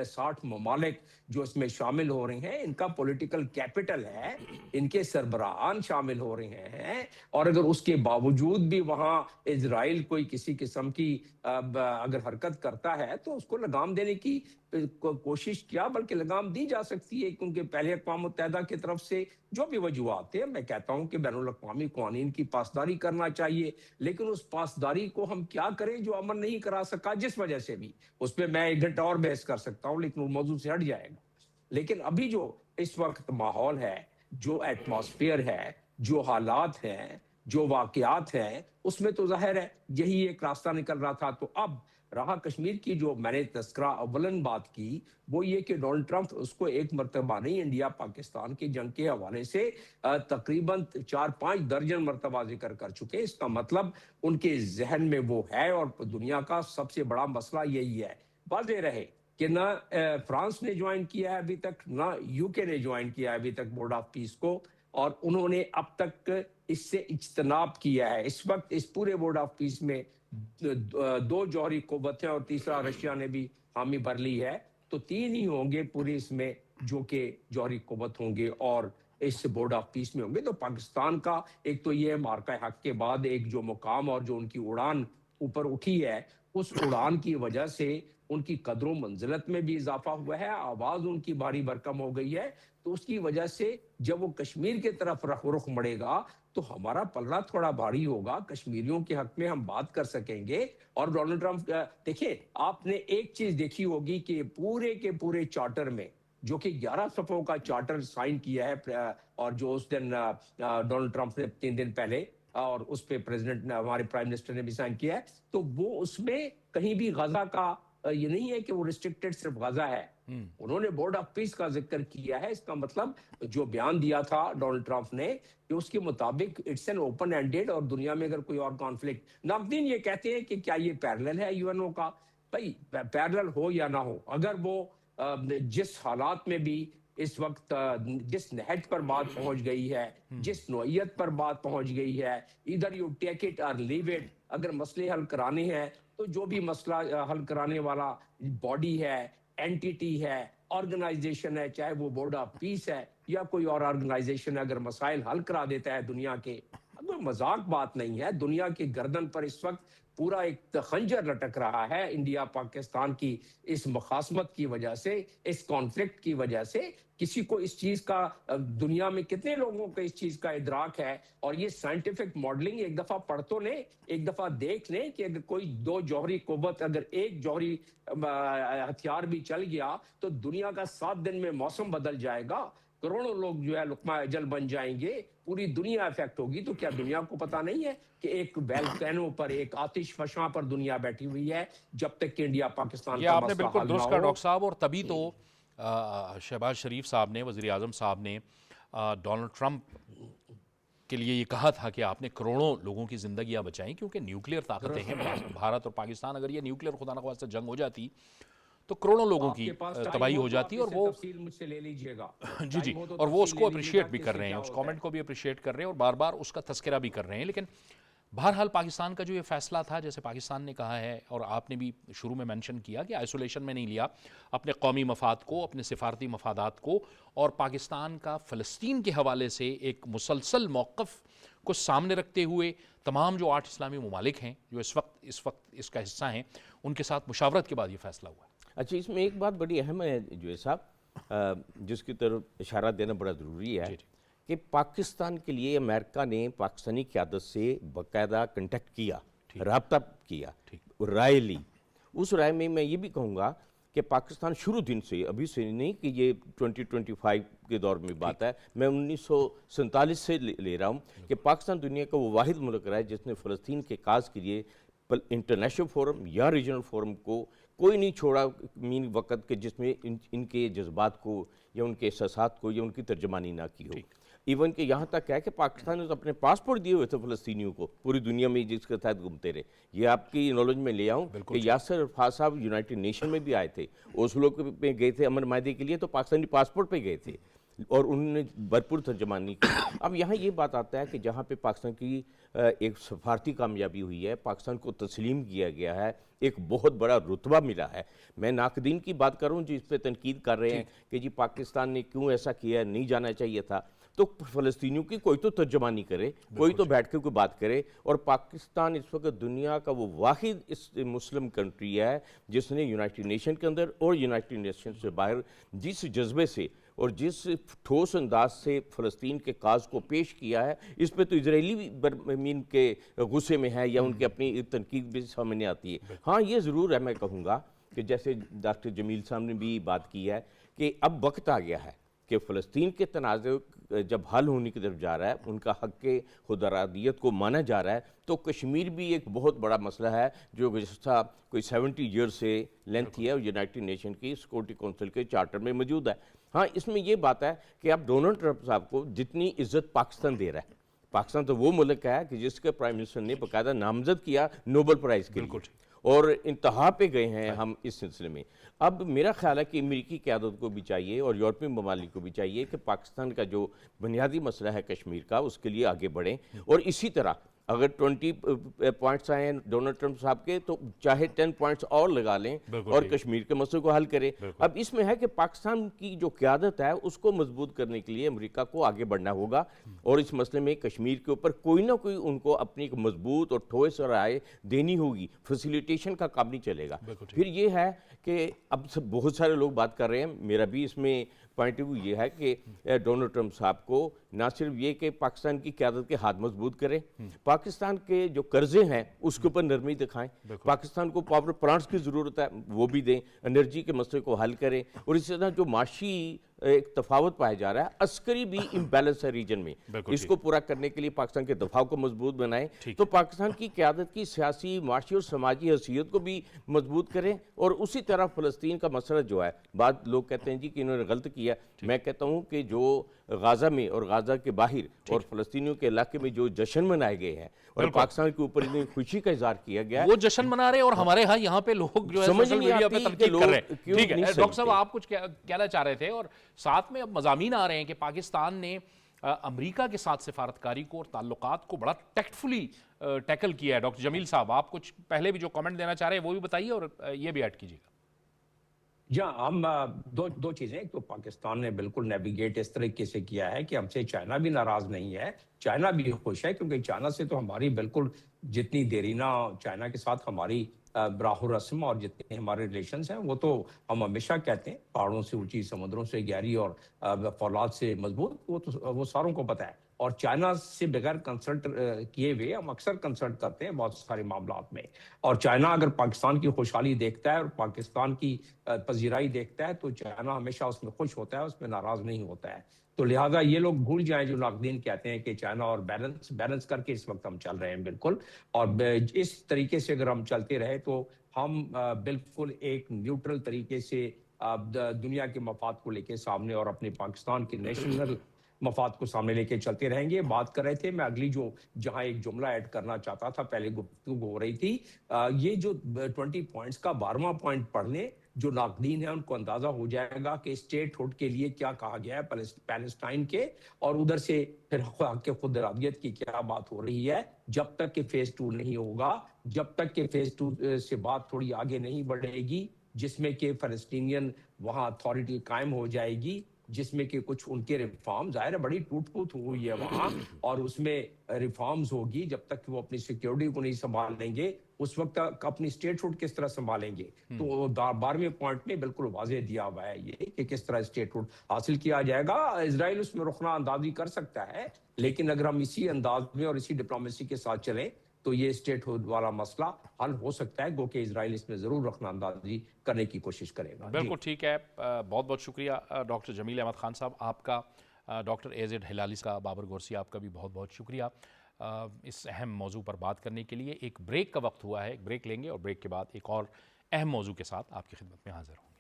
60 ممالک جو اس میں شامل ہو رہے ہیں ان کا پولیٹیکل کیپٹل ہے، ان کے سربراہان شامل ہو رہے ہیں، اور اگر اس کے باوجود بھی وہاں اسرائیل کوئی کسی قسم کی اگر حرکت کرتا ہے تو اس کو لگام دینے کی کوشش کیا، بلکہ لگام دی جا سکتی ہے، کیونکہ پہلے اقوام متحدہ کی طرف سے جو بھی وجوہات ہیں، میں کہتا ہوں کہ بین الاقوامی قوانین کی پاسداری کرنا چاہیے، لیکن اس پاسداری کو ہم کیا کریں جو امن نہیں کرا سکا جس وجہ سے بھی، اس پہ میں 1 گھنٹہ اور بحث کر سکتا ہوں لیکن وہ موضوع سے ہٹ جائے گا۔ لیکن ابھی جو اس وقت ماحول ہے، جو ایٹماسفیئر ہے، جو حالات ہیں، جو واقعات ہیں، اس میں تو ظاہر ہے یہی ایک راستہ نکل رہا تھا۔ تو اب رہا کشمیر کی جو میں نے تذکرہ اولن بات کی، وہ یہ کہ ڈونلڈ ٹرمپ اس کو ایک مرتبہ نہیں، انڈیا پاکستان کی جنگ کے حوالے سے تقریباً 4-5 درجن مرتبہ ذکر کر چکے۔ اس کا مطلب ان کے ذہن میں وہ ہے، اور دنیا کا سب سے بڑا مسئلہ یہی ہے۔ واضح رہے کہ نہ فرانس نے جوائن کیا ہے ابھی تک، نہ یو کے نے جوائن کیا ہے ابھی تک بورڈ آف پیس کو، اور انہوں نے اب تک اس سے اجتناب کیا ہے۔ اس وقت اس پورے بورڈ آف پیس میں 2 جوہری قوتیں اور تیسرا رشیا نے بھی حامی بھر لی ہے، تو 3 ہی ہوں گے پوری اس میں جو کہ جوہری قوت ہوں گے اور اس بورڈ آف پیس میں ہوں گے۔ تو پاکستان کا ایک تو یہ مارکہ حق کے بعد ایک جو مقام اور جو ان کی اڑان اوپر اٹھی ہے، اس اڑان کی وجہ سے ان کی قدر و منزلت میں بھی اضافہ ہوا ہے، آواز ان کی بھاری بھرکم ہو گئی ہے، تو اس کی وجہ سے جب وہ کشمیر کی طرف رخ مڑے گا تو ہمارا پلڑا تھوڑا بھاری ہوگا، کشمیریوں کے حق میں ہم بات کر سکیں گے۔ اور ڈونلڈ ٹرمپ دیکھیں، آپ نے ایک چیز دیکھی ہوگی کہ پورے کے پورے چارٹر میں جو کہ 11 صفحوں کا چارٹر سائن کیا ہے، اور جو اس دن ڈونلڈ ٹرمپ نے 3 دن پہلے، اور اس پہ پریزیڈنٹ نے، ہمارے پرائم منسٹر نے بھی سائن کیا ہے، تو وہ اس میں کہیں بھی غزہ کا یہ نہیں ہے کہ وہ ریسٹرکٹڈ صرف غزہ ہے، انہوں نے بورڈ آف پیس کا ذکر کیا ہے۔ اس کا مطلب جو بیان دیا تھا ڈونلڈ ٹرمپ نے کہ اس کے مطابق اٹس این اوپن اینڈیڈ، اور دنیا میں اگر کوئی اور کانفلکٹ، ناقدین یہ کہتے ہیں کہ کیا یہ پیرلل ہے یو این او کا؟ بھائی پیرلل ہو یا نہ ہو، اگر وہ جس حالات میں بھی اس وقت جس نہج پر بات پہنچ گئی ہے، جس نوعیت پر بات پہنچ گئی ہے، ادھر یو ٹیک اٹ اور لیو اٹ، اگر مسئلے حل کرانے ہیں تو جو بھی مسئلہ حل کرانے والا باڈی ہے، اینٹیٹی ہے، آرگنائزیشن ہے، چاہے وہ بورڈ آف پیس ہے یا کوئی اور آرگنائزیشن ہے، اگر مسائل حل کرا دیتا ہے دنیا کے، کوئی مذاق بات نہیں ہے۔ دنیا کی گردن پر اس وقت پورا ایک خنجر لٹک رہا ہے انڈیا پاکستان کی اس مخاصمت کی وجہ سے، اس کانفلکٹ کی وجہ سے۔ کسی کو اس چیز کا، دنیا میں کتنے لوگوں کو اس چیز کا ادراک ہے؟ اور یہ سائنٹیفک ماڈلنگ ایک دفعہ پڑھ تو لیں، ایک دفعہ دیکھ لیں کہ اگر کوئی 2 جوہری قوت، اگر ایک جوہری ہتھیار بھی چل گیا تو دنیا کا 7 دن میں موسم بدل جائے گا، کروڑوں لوگ جو ہے لقمہ اجل بن جائیں گے، پوری دنیا افیکٹ ہوگی۔ تو کیا دنیا کو پتا نہیں ہے کہ ایک ویلکینو پر، ایک آتش فشاں پر دنیا بیٹھی ہوئی ہے جب تک کہ انڈیا پاکستان یہ کا آپ نے مسئلہ بالکل حل نہ درست کہا ہو؟ ڈاکٹر صاحب، اور تبھی تو شہباز شریف صاحب نے، وزیر اعظم صاحب نے ڈونلڈ ٹرمپ کے لیے یہ کہا تھا کہ آپ نے کروڑوں لوگوں کی زندگیاں بچائیں، کیونکہ نیوکلیئر طاقتیں ہیں بھارت اور پاکستان، اگر یہ نیوکلیئر خدا نخواستہ جنگ ہو جاتی تو کروڑوں لوگوں کی تباہی ہو جاتی، اور وہ تفصیل مجھ سے لے لیجئے گا جی جی، اور وہ اس کو اپریشیٹ بھی کر رہے ہیں، اس کامنٹ کو بھی اپریشیٹ کر رہے ہیں اور بار بار اس کا تذکرہ بھی کر رہے ہیں. لیکن بہرحال پاکستان کا جو یہ فیصلہ تھا، جیسے پاکستان نے کہا ہے اور آپ نے بھی شروع میں مینشن کیا کہ آئسولیشن میں نہیں لیا، اپنے قومی مفاد کو، اپنے سفارتی مفادات کو اور پاکستان کا فلسطین کے حوالے سے ایک مسلسل موقف کو سامنے رکھتے ہوئے تمام جو 8 اسلامی ممالک ہیں جو اس وقت اس کا حصہ ہیں، ان کے ساتھ مشاورت کے بعد یہ فیصلہ ہوا ہے. اچھا، اس میں ایک بات بڑی اہم ہے جو صاحب، جس کی طرف اشارہ دینا بڑا ضروری ہے کہ پاکستان کے لیے امریکہ نے پاکستانی قیادت سے باقاعدہ کنٹیکٹ کیا، رابطہ کیا، رائے لی. اس رائے میں میں یہ بھی کہوں گا کہ پاکستان شروع دن سے، ابھی سے نہیں کہ یہ 2025 کے دور میں بات ہے، میں 1947 سے لے رہا ہوں کہ پاکستان دنیا کا وہ واحد ملک رہا ہے جس نے فلسطین کے کاز کے لیے انٹرنیشنل فورم یا ریجنل فورم کو کوئی نہیں چھوڑا مین وقت کے جس میں ان کے جذبات کو یا ان کے احساسات کو یا ان کی ترجمانی نہ کی ہو. ایون کہ یہاں تک ہے کہ پاکستان نے تو اپنے پاسپورٹ دیے ہوئے تھے فلسطینیوں کو پوری دنیا میں جس کے تحت گھومتے رہے. یہ آپ کی نالج میں لے آؤں کہ یاسر عرفات صاحب یونائٹڈ نیشن میں بھی آئے تھے، اوسلو میں گئے تھے امن معاہدے کے لیے، تو پاکستانی پاسپورٹ پہ گئے تھے اور انہوں نے بھرپور ترجمانی کی. اب یہاں یہ بات آتا ہے کہ جہاں پہ پاکستان کی ایک سفارتی کامیابی ہوئی ہے، پاکستان کو تسلیم کیا گیا ہے، ایک بہت بڑا رتبہ ملا ہے. میں ناقدین کی بات کروں جو اس پہ تنقید کر رہے ہیں کہ جی پاکستان نے کیوں ایسا کیا، نہیں جانا چاہیے تھا، تو فلسطینیوں کی کوئی تو ترجمانی کرے، کوئی تو بیٹھ کے کوئی بات کرے. اور پاکستان اس وقت دنیا کا وہ واحد مسلم کنٹری ہے جس نے یونائٹڈ نیشن کے اندر اور یونائٹڈ نیشن سے باہر جس جذبے سے اور جس ٹھوس انداز سے فلسطین کے کاز کو پیش کیا ہے، اس پہ تو اسرائیلی بھی برمین کے غصے میں ہے یا ان کی اپنی تنقید بھی سامنے آتی ہے. ہاں یہ ضرور ہے، میں کہوں گا کہ جیسے ڈاکٹر جمیل صاحب نے بھی بات کی ہے کہ اب وقت آ گیا ہے کہ فلسطین کے تنازع جب حل ہونے کی طرف جا رہا ہے، ان کا حق خود ارادیت کو مانا جا رہا ہے، تو کشمیر بھی ایک بہت بڑا مسئلہ ہے جو گزشتہ کوئی 70 ایئر سے لینتھی ہے اور یونائٹڈ نیشن کی سیکورٹی کونسل کے چارٹر میں موجود ہے. ہاں اس میں یہ بات ہے کہ اب ڈونلڈ ٹرمپ صاحب کو جتنی عزت پاکستان دے رہا ہے، پاکستان تو وہ ملک ہے کہ جس کے پرائم منسٹر نے باقاعدہ نامزد کیا نوبل پرائز کے لیے اور انتہا پہ گئے ہیں ہم اس سلسلے میں. اب میرا خیال ہے کہ امریکی قیادت کو بھی چاہیے اور یورپی ممالک کو بھی چاہیے کہ پاکستان کا جو بنیادی مسئلہ ہے کشمیر کا، اس کے لیے آگے بڑھیں. اور اسی طرح اگر 20 پوائنٹس آئے ہیں ڈونلڈ ٹرمپ صاحب کے، تو چاہے 10 پوائنٹس اور لگا لیں اور کشمیر کے مسئلے کو حل کریں. اب اس میں ہے کہ پاکستان کی جو قیادت ہے اس کو مضبوط کرنے کے لیے امریکہ کو آگے بڑھنا ہوگا اور اس مسئلے میں کشمیر کے اوپر کوئی نہ کوئی ان کو اپنی ایک مضبوط اور ٹھوس رائے دینی ہوگی. فیسیلیٹیشن کا کام نہیں چلے گا. پھر یہ ہے کہ اب بہت سارے لوگ بات کر رہے ہیں، میرا بھی اس میں پوائنٹ آف ویو یہ ہے کہ ڈونلڈ ٹرمپ صاحب کو نہ صرف یہ کہ پاکستان کی قیادت کے ہاتھ مضبوط کریں، پاکستان کے جو قرضے ہیں اس کے اوپر نرمی دکھائیں، پاکستان کو پاور پلانٹس کی ضرورت ہے وہ بھی دیں، انرجی کے مسئلے کو حل کریں. اور اسی طرح جو معاشی ایک تفاوت پایا جا رہا ہے، عسکری بھی امبیلنس ہے ریجن میں، اس کو پورا کرنے کے لیے پاکستان کے دفاع کو مضبوط بنائیں. تو پاکستان کی قیادت کی سیاسی، معاشی اور سماجی حیثیت کو بھی مضبوط کریں. اور اسی طرح فلسطین کا مسئلہ جو ہے، بعض لوگ کہتے ہیں جی کہ انہوں نے غلط کیا، میں کہتا ہوں کہ جو غازہ میں اور غازہ کے باہر اور فلسطینیوں کے علاقے میں جو جشن منائے گئے ہیں اور پاکستان کے اوپر اتنی خوشی کا اظہار کیا گیا ہے، وہ جشن منا رہے اور ہمارے ہاں یہاں پہ لوگ جو ہے سوشل میڈیا پہ تنقید کر رہے ہیں. ٹھیک ہے ڈاکٹر صاحب، آپ کچھ کہنا چاہ رہے تھے اور ساتھ میں اب مضامین آ رہے ہیں کہ پاکستان نے امریکہ کے ساتھ سفارتکاری کو اور تعلقات کو بڑا ٹیکٹفلی ٹیکل کیا ہے. ڈاکٹر جمیل صاحب، آپ کچھ پہلے بھی جو کامنٹ دینا چاہ رہے ہیں وہ بھی بتائیے اور یہ بھی ایڈ کیجیے گا. جہاں ہم دو چیزیں، ایک تو پاکستان نے بالکل نیویگیٹ اس طریقے سے کیا ہے کہ ہم سے چائنا بھی ناراض نہیں ہے، چائنا بھی خوش ہے، کیونکہ چائنا سے تو ہماری بالکل جتنی دیرینہ چائنا کے ساتھ ہماری براہ رسم اور جتنے ہمارے ریلیشنز ہیں وہ تو ہم ہمیشہ کہتے ہیں پہاڑوں سے اونچی، سمندروں سے گہری اور فولاد سے مضبوط، وہ ساروں کو پتہ ہے. اور چائنا سے بغیر کنسلٹ کیے ہوئے ہم اکثر کنسلٹ کرتے ہیں بہت سارے معاملات میں. اور چائنا اگر پاکستان کی خوشحالی دیکھتا ہے اور پاکستان کی پذیرائی دیکھتا ہے تو چائنا ہمیشہ اس میں خوش ہوتا ہے، اس میں ناراض نہیں ہوتا ہے. تو لہٰذا یہ لوگ بھول جائیں جو ناقدین کہتے ہیں کہ چائنا اور بیلنس کر کے اس وقت ہم چل رہے ہیں بالکل. اور اس طریقے سے اگر ہم چلتے رہے تو ہم بالکل ایک نیوٹرل طریقے سے دنیا کے مفاد کو لے کے سامنے اور اپنے پاکستان کے نیشنل مفاد کو سامنے لے کے چلتے رہیں گے. بات کر رہے تھے, میں اگلی جو جہاں ایک جملہ ایڈ کرنا چاہتا تھا, پہلے گفتگو ہو رہی تھی, یہ جو 20 پوائنٹس کا 12واں پوائنٹ پڑھ لیں, جو ناقدین ہیں ان کو اندازہ ہو جائے گا کہ اسٹیٹ ہوڈ کے لیے کیا کہا گیا ہے پیلسٹائن کے, اور ادھر سے پھر حق خود ارادیت کی کیا بات ہو رہی ہے. جب تک کہ فیز 2 نہیں ہوگا, جب تک کہ فیز 2 سے بات تھوڑی آگے نہیں بڑھے گی, جس میں کہ فلسطینین وہاں اتھارٹی قائم ہو جائے گی, جس میں کہ کچھ ان کے ریفارم, ظاہر ہے بڑی ٹوٹ پوٹ ہوئی ہے وہاں, اور اس میں ریفارمز ہوگی, جب تک وہ اپنی سیکیورٹی کو نہیں سنبھال لیں گے اس وقت تک اپنی اسٹیٹ ہوڈ کس طرح سنبھالیں گے. تو 12ویں پوائنٹ میں بالکل واضح دیا ہوا ہے یہ کہ کس طرح اسٹیٹ ہوڈ حاصل کیا جائے گا. اسرائیل اس میں رخنہ اندازی کر سکتا ہے, لیکن اگر ہم اسی انداز میں اور اسی ڈپلومیسی کے ساتھ چلیں تو یہ اسٹیٹ ہوڈ والا مسئلہ حل ہو سکتا ہے, گو کہ اسرائیل اس میں ضرور رخنہ اندازی کرنے کی کوشش کرے گا. بالکل ٹھیک ہے. بہت بہت شکریہ ڈاکٹر جمیل احمد خان صاحب آپ کا, ڈاکٹر AZ ہلالی کا, بابر گورسی آپ کا بھی بہت بہت شکریہ اس اہم موضوع پر بات کرنے کے لیے. ایک بریک کا وقت ہوا ہے, ایک بریک لیں گے اور بریک کے بعد ایک اور اہم موضوع کے ساتھ آپ کی خدمت میں حاضر ہوں گے.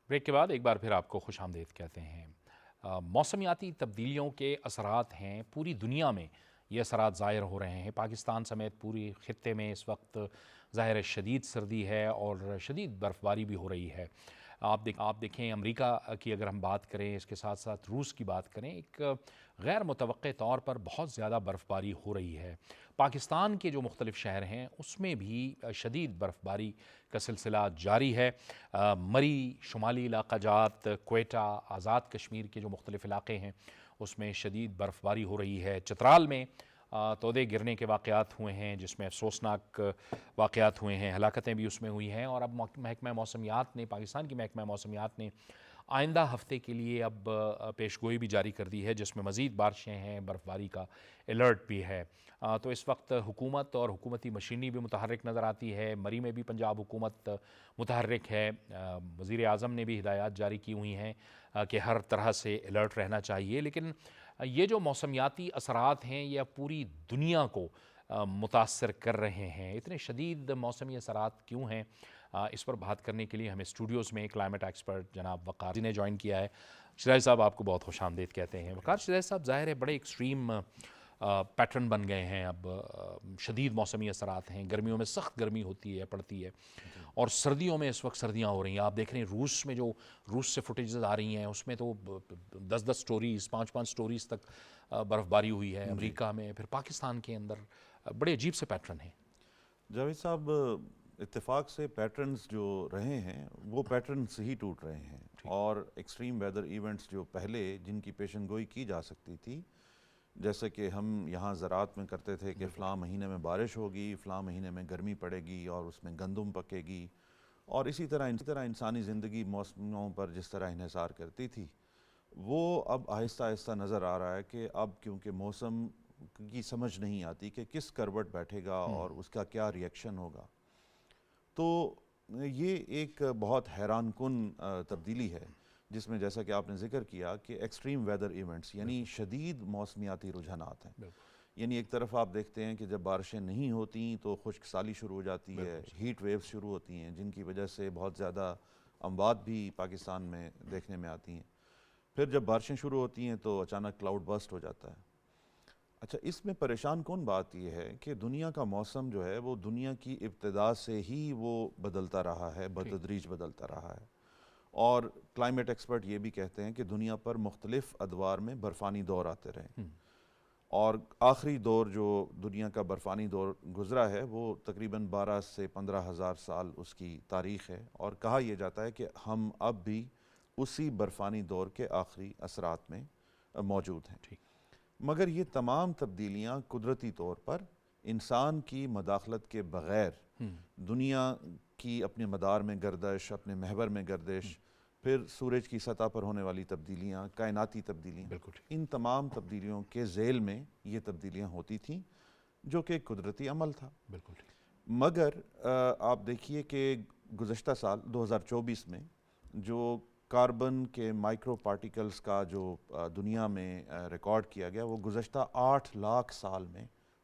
بریک کے بعد ایک بار پھر آپ کو خوش آمدید کہتے ہیں. موسمیاتی تبدیلیوں کے اثرات ہیں, پوری دنیا میں یہ اثرات ظاہر ہو رہے ہیں. پاکستان سمیت پوری خطے میں اس وقت ظاہر شدید سردی ہے اور شدید برف باری بھی ہو رہی ہے. آپ دیکھیں امریکہ کی اگر ہم بات کریں, اس کے ساتھ ساتھ روس کی بات کریں, ایک غیر متوقع طور پر بہت زیادہ برف باری ہو رہی ہے. پاکستان کے جو مختلف شہر ہیں اس میں بھی شدید برف باری کا سلسلہ جاری ہے. مری, شمالی علاقہ جات, کوئٹہ, آزاد کشمیر کے جو مختلف علاقے ہیں اس میں شدید برف باری ہو رہی ہے. چترال میں تودے گرنے کے واقعات ہوئے ہیں جس میں افسوسناک واقعات ہوئے ہیں, ہلاکتیں بھی اس میں ہوئی ہیں. اور اب محکمہ موسمیات نے, پاکستان کی محکمہ موسمیات نے آئندہ ہفتے کے لیے اب پیشگوئی بھی جاری کر دی ہے جس میں مزید بارشیں ہیں, برف باری کا الرٹ بھی ہے. تو اس وقت حکومت اور حکومتی مشینری بھی متحرک نظر آتی ہے. مری میں بھی پنجاب حکومت متحرک ہے. وزیر اعظم نے بھی ہدایات جاری کی ہوئی ہیں کہ ہر طرح سے الرٹ رہنا چاہیے. لیکن یہ جو موسمیاتی اثرات ہیں یہ پوری دنیا کو متاثر کر رہے ہیں. اتنے شدید موسمی اثرات کیوں ہیں, اس پر بات کرنے کے لیے ہمیں اسٹوڈیوز میں کلائمیٹ ایکسپرٹ جناب وقار جی نے جوائن کیا ہے. شرائع صاحب آپ کو بہت خوش آمدید کہتے ہیں. وقار شرائع صاحب, ظاہر ہے بڑے ایکسٹریم پیٹرن بن گئے ہیں, اب شدید موسمی اثرات ہیں. گرمیوں میں سخت گرمی ہوتی ہے, پڑتی ہے, اور سردیوں میں اس وقت سردیاں ہو رہی ہیں. آپ دیکھ رہے ہیں روس میں جو روس سے فوٹیجز آ رہی ہیں اس میں تو 10 سٹوریز, 5 سٹوریز تک برف باری ہوئی ہے. امریکہ میں, پھر پاکستان کے اندر بڑے عجیب سے پیٹرن ہیں. جاوید صاحب, اتفاق سے پیٹرنز جو رہے ہیں وہ پیٹرنز ہی ٹوٹ رہے ہیں, اور ایکسٹریم ویدر ایونٹس جو پہلے جن کی پیشن گوئی کی جا سکتی تھی, جیسے کہ ہم یہاں زراعت میں کرتے تھے کہ فلاں مہینے میں بارش ہوگی, فلاں مہینے میں گرمی پڑے گی اور اس میں گندم پکے گی, اور اسی طرح انسانی زندگی موسموں پر جس طرح انحصار کرتی تھی, وہ اب آہستہ آہستہ نظر آ رہا ہے کہ اب کیونکہ موسم کی سمجھ نہیں آتی کہ کس کروٹ بیٹھے گا اور اس کا کیا ریئیکشن ہوگا. تو یہ ایک بہت حیران کن تبدیلی ہے جس میں جیسا کہ آپ نے ذکر کیا کہ ایکسٹریم ویدر ایونٹس یعنی شدید موسمیاتی رجحانات ہیں. یعنی ایک طرف آپ دیکھتے ہیں کہ جب بارشیں نہیں ہوتیں تو خشک سالی شروع ہو جاتی ہے, ہیٹ ویوز شروع ہوتی ہیں جن کی وجہ سے بہت زیادہ اموات بھی پاکستان میں دیکھنے میں آتی ہیں. پھر جب بارشیں شروع ہوتی ہیں تو اچانک کلاؤڈ برسٹ ہو جاتا ہے. اچھا, اس میں پریشان کن بات یہ ہے کہ دنیا کا موسم جو ہے وہ دنیا کی ابتدا سے ہی وہ بدلتا رہا ہے, بتدریج بدلتا رہا ہے. اور کلائمیٹ ایکسپرٹ یہ بھی کہتے ہیں کہ دنیا پر مختلف ادوار میں برفانی دور آتے رہے, اور آخری دور جو دنیا کا برفانی دور گزرا ہے وہ تقریباً 12 سے 15 ہزار سال اس کی تاریخ ہے, اور کہا یہ جاتا ہے کہ ہم اب بھی اسی برفانی دور کے آخری اثرات میں موجود ہیں. مگر یہ تمام تبدیلیاں قدرتی طور پر انسان کی مداخلت کے بغیر دنیا کی اپنے مدار میں گردش, اپنے محور میں گردش, پھر سورج کی سطح پر ہونے والی تبدیلیاں, کائناتی تبدیلیاں, ان تمام تبدیلیوں کے ذیل میں یہ تبدیلیاں ہوتی تھیں جو کہ قدرتی عمل تھا. مگر آپ دیکھیے کہ گزشتہ سال 2024 میں جو کاربن کے مائکرو پارٹیکلز کا جو دنیا میں ریکارڈ کیا گیا وہ گزشتہ 8 لاکھ سال میں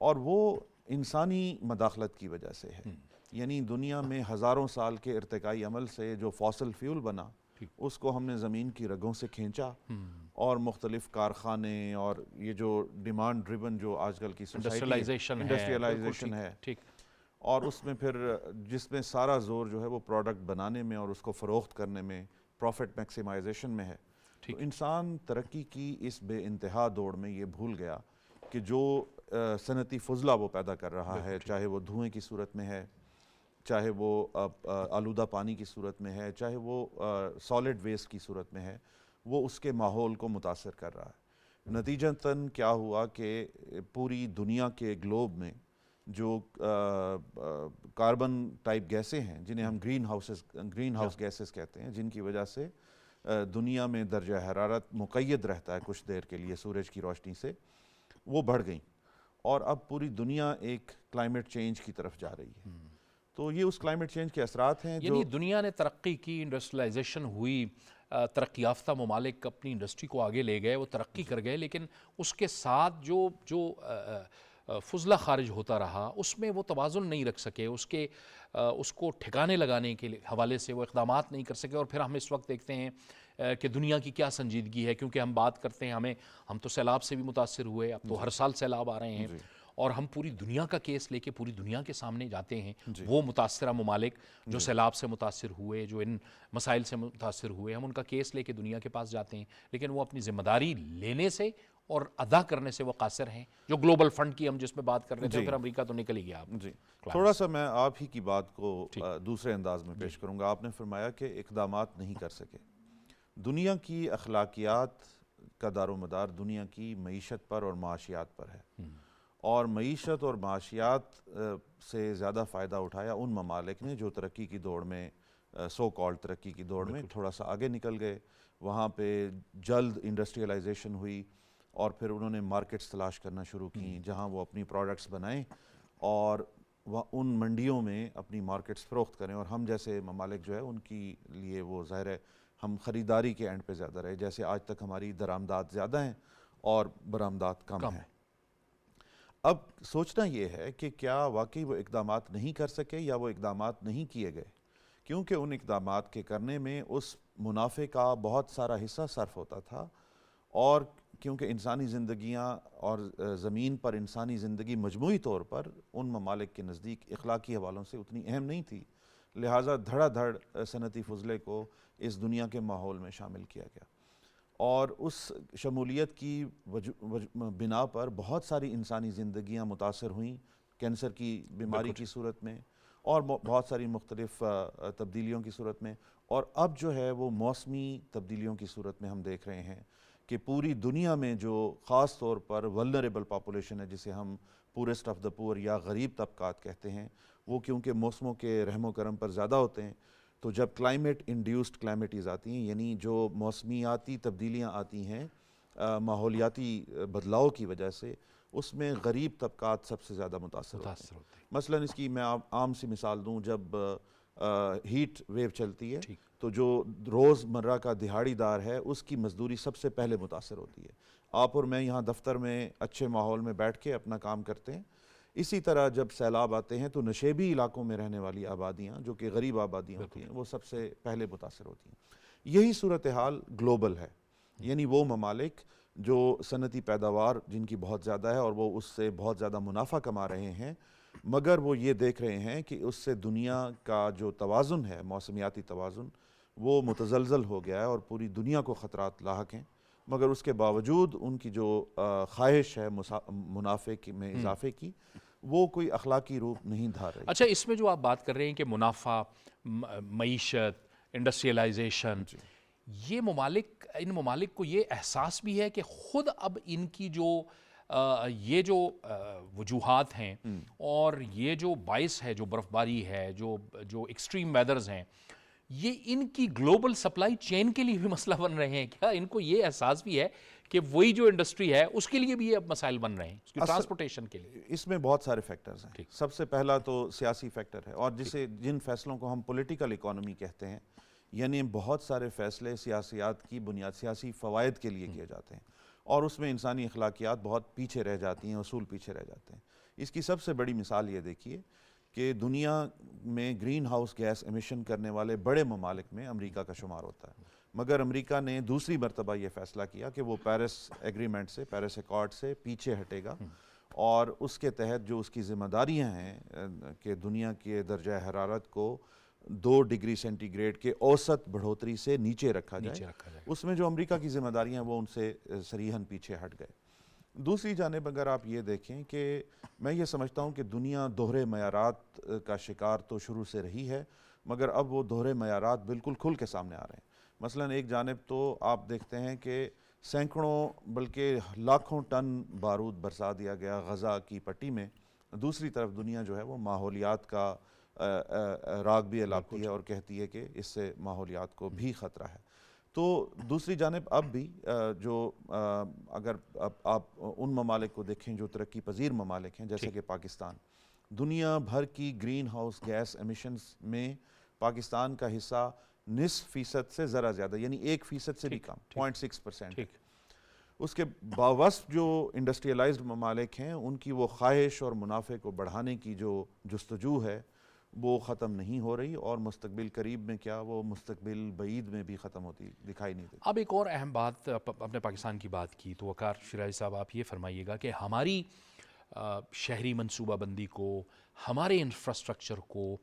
اور وہ انسانی مداخلت کی وجہ سے ہے، یعنی دنیا میں ہزاروں سال کے ارتقائی عمل سے جو فاسل فیول بنا اس کو ہم نے زمین کی رگوں سے کھینچا، اور مختلف کارخانے اور یہ جو ڈیمانڈ ڈریون جو آج کل کی انڈسٹریلائزیشن ہے، اور اس میں پھر جس میں سارا زور جو ہے وہ پروڈکٹ بنانے میں اور اس کو فروخت کرنے میں، پروفٹ میکسیمائزیشن میں ہے، تو انسان ترقی کی اس بے انتہا دوڑ میں یہ بھول گیا کہ جو صنعتی فضلہ وہ پیدا کر رہا ہے، چاہے وہ دھوئیں کی صورت میں ہے، چاہے وہ آلودہ پانی کی صورت میں ہے، چاہے وہ سالڈ ویسٹ کی صورت میں ہے، وہ اس کے ماحول کو متاثر کر رہا ہے۔ نتیجتاً کیا ہوا کہ پوری دنیا کے گلوب میں جو کاربن ٹائپ گیسیں ہیں، جنہیں ہم گرین ہاؤس گیسز کہتے ہیں، جن کی وجہ سے دنیا میں درجہ حرارت مقید رہتا ہے کچھ دیر کے لیے سورج کی روشنی سے، وہ بڑھ گئیں، اور اب پوری دنیا ایک کلائمیٹ چینج کی طرف جا رہی ہے۔ تو یہ اس کلائمیٹ چینج کے اثرات ہیں یعنی دنیا نے ترقی کی، انڈسٹریلائزیشن ہوئی، ترقی یافتہ ممالک اپنی انڈسٹری کو آگے لے گئے، وہ ترقی کر گئے، لیکن اس کے ساتھ جو فضلہ خارج ہوتا رہا اس میں وہ توازن نہیں رکھ سکے، اس کو ٹھکانے لگانے کے حوالے سے وہ اقدامات نہیں کر سکے، اور پھر ہم اس وقت دیکھتے ہیں کہ دنیا کی کیا سنجیدگی ہے، کیونکہ ہم بات کرتے ہیں ہم تو سیلاب سے بھی متاثر ہوئے، اب تو ہر سال سیلاب آ رہے ہیں، اور ہم پوری دنیا کا کیس لے کے پوری دنیا کے سامنے جاتے ہیں، وہ متاثرہ ممالک جو سیلاب سے متاثر ہوئے، جو ان مسائل سے متاثر ہوئے، ہم ان کا کیس لے کے دنیا کے پاس جاتے ہیں، لیکن وہ اپنی ذمہ داری لینے سے اور ادا کرنے سے وہ قاصر ہیں۔ جو گلوبل فنڈ کی ہم جس میں بات کر رہے تھے، پھر امریکہ تو نکل ہی گیا۔ تھوڑا سا میں آپ ہی کی بات کو دوسرے انداز میں پیش کروں گا۔ آپ نے فرمایا کہ اقدامات نہیں کر سکے۔ دنیا کی اخلاقیات کا دار و مدار دنیا کی معیشت پر اور معاشیات پر ہے، اور معیشت اور معاشیات سے زیادہ فائدہ اٹھایا ان ممالک نے جو ترقی کی دوڑ میں سو کالڈ ترقی کی دوڑ میں تھوڑا سا آگے نکل گئے، وہاں پہ جلد انڈسٹریلائزیشن ہوئی، اور پھر انہوں نے مارکیٹس تلاش کرنا شروع کی جہاں وہ اپنی پروڈکٹس بنائیں اور ان منڈیوں میں اپنی مارکیٹس فروخت کریں، اور ہم جیسے ممالک جو ہے ان کی لیے وہ ظاہر ہے ہم خریداری کے اینڈ پہ زیادہ رہے، جیسے آج تک ہماری درآمدات زیادہ ہیں اور برآمدات کم ہیں۔ اب سوچنا یہ ہے کہ کیا واقعی وہ اقدامات نہیں کر سکے یا وہ اقدامات نہیں کیے گئے، کیونکہ ان اقدامات کے کرنے میں اس منافع کا بہت سارا حصہ صرف ہوتا تھا، اور کیونکہ انسانی زندگیاں اور زمین پر انسانی زندگی مجموعی طور پر ان ممالک کے نزدیک اخلاقی حوالوں سے اتنی اہم نہیں تھی، لہٰذا دھڑا دھڑ صنعتی فضلے کو اس دنیا کے ماحول میں شامل کیا گیا، اور اس شمولیت کی بنا پر بہت ساری انسانی زندگیاں متاثر ہوئیں، کینسر کی بیماری کی صورت میں اور بہت ساری مختلف تبدیلیوں کی صورت میں، اور اب جو ہے وہ موسمی تبدیلیوں کی صورت میں ہم دیکھ رہے ہیں کہ پوری دنیا میں جو خاص طور پر ولنریبل پاپولیشن ہے، جسے ہم پورسٹ آف دا پور یا غریب طبقات کہتے ہیں، وہ کیونکہ موسموں کے رحم و کرم پر زیادہ ہوتے ہیں، تو جب کلائمیٹ انڈیوسڈ کلائمیٹیز آتی ہیں، یعنی جو موسمیاتی تبدیلیاں آتی ہیں ماحولیاتی بدلاؤ کی وجہ سے، اس میں غریب طبقات سب سے زیادہ متاثر ہوتے ہیں۔ مثلاً اس کی میں عام سی مثال دوں، جب ہیٹ ویو چلتی ہے تو جو روز مرہ کا دہاڑی دار ہے اس کی مزدوری سب سے پہلے متاثر ہوتی ہے۔ آپ اور میں یہاں دفتر میں اچھے ماحول میں بیٹھ کے اپنا کام کرتے ہیں، اسی طرح جب سیلاب آتے ہیں تو نشیبی علاقوں میں رہنے والی آبادیاں جو کہ غریب آبادیاں ہوتی ہیں وہ سب سے پہلے متاثر ہوتی ہیں۔ یہی صورتحال گلوبل ہے، یعنی وہ ممالک جو صنعتی پیداوار جن کی بہت زیادہ ہے اور وہ اس سے بہت زیادہ منافع کما رہے ہیں، مگر وہ یہ دیکھ رہے ہیں کہ اس سے دنیا کا جو توازن ہے، موسمیاتی توازن، وہ متزلزل ہو گیا ہے اور پوری دنیا کو خطرات لاحق ہیں، مگر اس کے باوجود ان کی جو خواہش ہے منافع میں اضافے کی، وہ کوئی اخلاقی روپ نہیں دھار رہی۔ اچھا، اس میں جو آپ بات کر رہے ہیں کہ منافع، معیشت، انڈسٹریلائزیشن، یہ ان ممالک کو یہ احساس بھی ہے کہ خود اب ان کی یہ جو وجوہات ہیں اور یہ جو باعث ہے، جو برف باری ہے، جو ایکسٹریم ویدرز ہیں، یہ ان کی گلوبل سپلائی چین کے لیے بھی مسئلہ بن رہے ہیں؟ کیا ان کو یہ احساس بھی ہے کہ وہی جو انڈسٹری ہے اس کے لیے بھی یہ اب مسائل بن رہے ہیں، اس کی ٹرانسپورٹیشن کے لیے؟ اس میں بہت سارے فیکٹرز ہیں۔ سب سے پہلا تو سیاسی فیکٹر ہے، اور جن فیصلوں کو ہم پولیٹیکل اکانومی کہتے ہیں، یعنی بہت سارے فیصلے سیاسیات کی بنیاد، سیاسی فوائد کے لیے کیے جاتے ہیں، اور اس میں انسانی اخلاقیات بہت پیچھے رہ جاتی ہیں، اصول پیچھے رہ جاتے ہیں۔ اس کی سب سے بڑی مثال یہ دیکھیے کہ دنیا میں گرین ہاؤس گیس ایمیشن کرنے والے بڑے ممالک میں امریکہ کا شمار ہوتا ہے، مگر امریکہ نے دوسری مرتبہ یہ فیصلہ کیا کہ وہ پیرس ایگریمنٹ سے، پیرس ایکارڈ سے پیچھے ہٹے گا، اور اس کے تحت جو اس کی ذمہ داریاں ہیں کہ دنیا کے درجہ حرارت کو 2 ڈگری سینٹی گریڈ کے اوسط بڑھوتری سے نیچے رکھا جائے، اس میں جو امریکہ کی ذمہ داریاں وہ ان سے صریحاً پیچھے ہٹ گئے۔ دوسری جانب اگر آپ یہ دیکھیں کہ میں یہ سمجھتا ہوں کہ دنیا دوہرے معیارات کا شکار تو شروع سے رہی ہے، مگر اب وہ دوہرے معیارات بالکل کھل کے سامنے آ رہے ہیں۔ مثلاً ایک جانب تو آپ دیکھتے ہیں کہ سینکڑوں بلکہ لاکھوں ٹن بارود برسا دیا گیا غزہ کی پٹی میں، دوسری طرف دنیا جو ہے وہ ماحولیات کا راگ بھی الاپتی ہے اور کہتی ہے کہ اس سے ماحولیات کو بھی خطرہ ہے۔ تو دوسری جانب اب بھی جو اگر آپ ان ممالک کو دیکھیں جو ترقی پذیر ممالک ہیں جیسے کہ پاکستان، دنیا بھر کی گرین ہاؤس گیس ایمیشنز میں پاکستان کا حصہ 0.5% سے ذرا زیادہ، یعنی 1% سے بھی کم، 0.6% ہے۔ اس کے باوسط جو انڈسٹریلائزڈ ممالک ہیں ان کی وہ خواہش اور منافع کو بڑھانے کی جو جستجو ہے وہ ختم نہیں ہو رہی، اور مستقبل قریب میں کیا وہ مستقبل بعید میں بھی ختم ہوتی دکھائی نہیں دیتی۔ اب ایک اور اہم بات، اپنے پاکستان کی بات کی تو وقار شیرازی صاحب آپ یہ فرمائیے گا کہ ہماری شہری منصوبہ بندی کو، ہمارے انفراسٹرکچر کو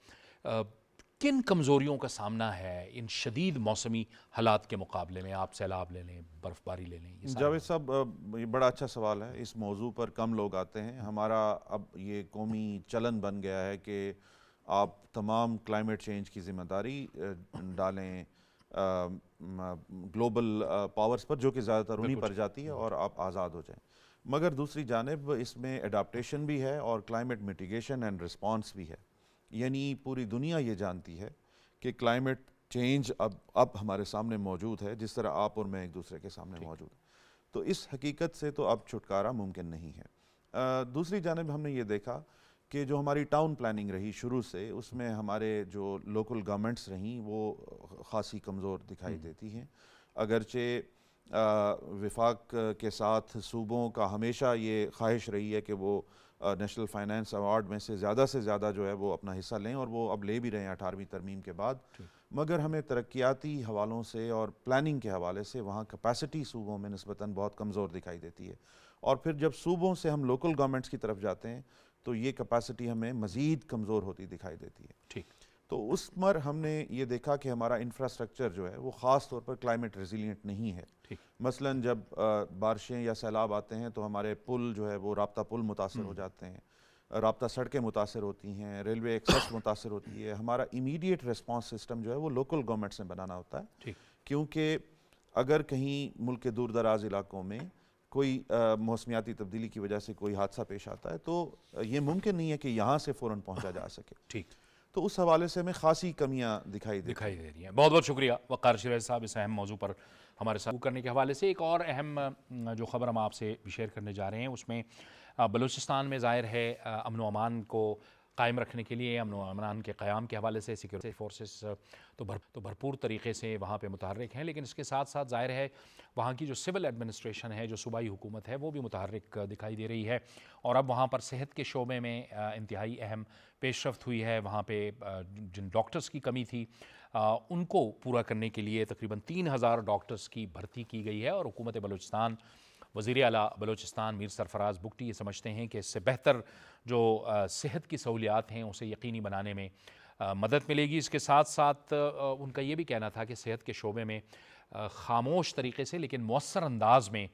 کن کمزوریوں کا سامنا ہے ان شدید موسمی حالات کے مقابلے میں؟ آپ سیلاب لے لیں، برف باری لے لیں، یہ جاوید صاحب یہ بڑا اچھا سوال ہے، اس موضوع پر کم لوگ آتے ہیں۔ ہمارا اب یہ قومی چلن بن گیا ہے کہ آپ تمام کلائمیٹ چینج کی ذمہ داری ڈالیں گلوبل پاورز پر، جو کہ زیادہ تر انہی پر جاتی ہے، اور آپ آزاد ہو جائیں۔ مگر دوسری جانب اس میں اڈاپٹیشن بھی ہے اور کلائمیٹ میٹیگیشن اینڈ رسپانس بھی ہے، یعنی پوری دنیا یہ جانتی ہے کہ کلائمیٹ چینج اب ہمارے سامنے موجود ہے، جس طرح آپ اور میں ایک دوسرے کے سامنے موجود ہیں۔ تو اس حقیقت سے تو اب چھٹکارا ممکن نہیں ہے۔ دوسری جانب ہم نے یہ دیکھا کہ جو ہماری ٹاؤن پلاننگ رہی شروع سے، اس میں ہمارے جو لوکل گورنمنٹس رہیں وہ خاصی کمزور دکھائی دیتی ہیں، اگرچہ وفاق کے ساتھ صوبوں کا ہمیشہ یہ خواہش رہی ہے کہ وہ نیشنل فائنانس ایوارڈ میں سے زیادہ جو ہے وہ اپنا حصہ لیں، اور وہ اب لے بھی رہے ہیں 18ویں ترمیم کے بعد، مگر ہمیں ترقیاتی حوالوں سے اور پلاننگ کے حوالے سے وہاں کیپیسٹی صوبوں میں نسبتاً بہت کمزور دکھائی دیتی ہے، اور پھر جب صوبوں سے ہم لوکل گورنمنٹس کی طرف جاتے ہیں تو یہ کیپیسٹی ہمیں مزید کمزور ہوتی دکھائی دیتی ہے۔ تو اس پر ہم نے یہ دیکھا کہ ہمارا انفراسٹرکچر جو ہے وہ خاص طور پر کلائمیٹ ریزیلینٹ نہیں ہے۔ مثلاً جب بارشیں یا سیلاب آتے ہیں تو ہمارے پل جو ہے وہ رابطہ پل متاثر ہو جاتے ہیں، رابطہ سڑکیں متاثر ہوتی ہیں، ریلوے ایکسیس متاثر ہوتی ہے۔ ہمارا امیڈیٹ ریسپانس سسٹم جو ہے وہ لوکل گورنمنٹس نے بنانا ہوتا ہے، کیونکہ اگر کہیں ملک کے دور دراز علاقوں میں کوئی موسمیاتی تبدیلی کی وجہ سے کوئی حادثہ پیش آتا ہے تو یہ ممکن نہیں ہے کہ یہاں سے فوراً پہنچا جا سکے۔ تو اس حوالے سے ہمیں خاصی کمیاں دکھائی دے رہی ہیں۔ بہت بہت شکریہ وقار شیرازی صاحب اس اہم موضوع پر ہمارے ساتھ کرنے کے حوالے سے۔ ایک اور اہم جو خبر ہم آپ سے شیئر کرنے جا رہے ہیں، اس میں بلوچستان میں ظاہر ہے امن و امان کو قائم رکھنے کے لیے، امن و امان کے قیام کے حوالے سے سیکورٹی فورسز تو بھرپور طریقے سے وہاں پہ متحرک ہیں، لیکن اس کے ساتھ ساتھ ظاہر ہے وہاں کی جو سول ایڈمنسٹریشن ہے، جو صوبائی حکومت ہے، وہ بھی متحرک دکھائی دے رہی ہے، اور اب وہاں پر صحت کے شعبے میں انتہائی اہم پیش رفت ہوئی ہے۔ وہاں پہ جن ڈاکٹرز کی کمی تھی ان کو پورا کرنے کے لیے تقریباً 3000 ڈاکٹرز کی بھرتی کی گئی ہے، اور حکومت بلوچستان، وزیر اعلیٰ بلوچستان میر سرفراز بگٹی یہ سمجھتے ہیں کہ اس سے بہتر جو صحت کی سہولیات ہیں اسے یقینی بنانے میں مدد ملے گی۔ اس کے ساتھ ساتھ ان کا یہ بھی کہنا تھا کہ صحت کے شعبے میں خاموش طریقے سے لیکن مؤثر انداز میں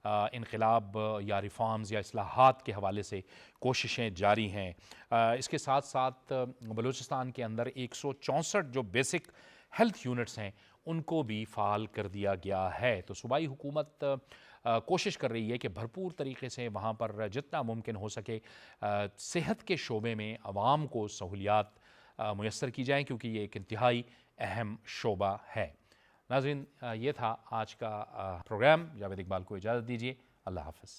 انقلاب یا ریفارمز یا اصلاحات کے حوالے سے کوششیں جاری ہیں۔ اس کے ساتھ ساتھ بلوچستان کے اندر 164 جو بیسک ہیلتھ یونٹس ہیں ان کو بھی فعال کر دیا گیا ہے۔ تو صوبائی حکومت کوشش کر رہی ہے کہ بھرپور طریقے سے وہاں پر جتنا ممکن ہو سکے صحت کے شعبے میں عوام کو سہولیات میسر کی جائیں، کیونکہ یہ ایک انتہائی اہم شعبہ ہے۔ ناظرین، یہ تھا آج کا پروگرام۔ جاوید اقبال کو اجازت دیجیے، اللہ حافظ۔